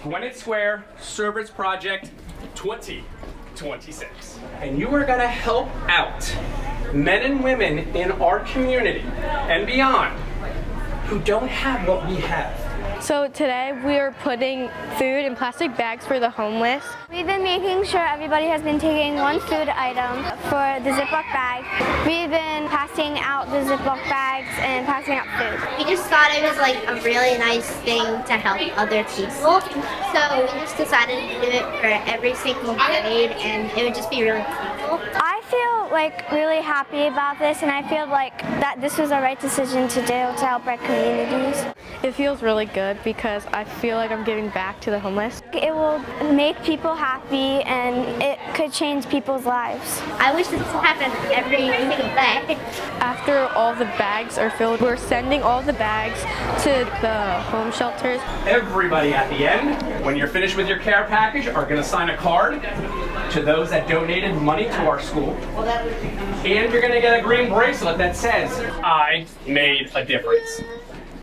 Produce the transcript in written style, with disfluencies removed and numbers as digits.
Gwynedd Square Service Project 2026. And you are gonna help out men and women in our community and beyond who don't have what we have. So today we are putting food in plastic bags for the homeless. We've been making sure everybody has been taking one food item for the Ziploc bag. We've been passing out the Ziploc bags and passing out food. We just thought it was like a really nice thing to help other people. So we just decided to do it for every single grade, and it would just be really cool. I feel like really happy about this, and I feel like that this was the right decision to do to help our communities. It feels really good because I feel like I'm giving back to the homeless. It will make people happy, and it could change people's lives. I wish this happened every single day. After all the bags are filled, we're sending all the bags to the home shelters. Everybody at the end, when you're finished with your care package, are gonna sign a card to those that donated money to our school. And you're gonna get a green bracelet that says, I made a difference.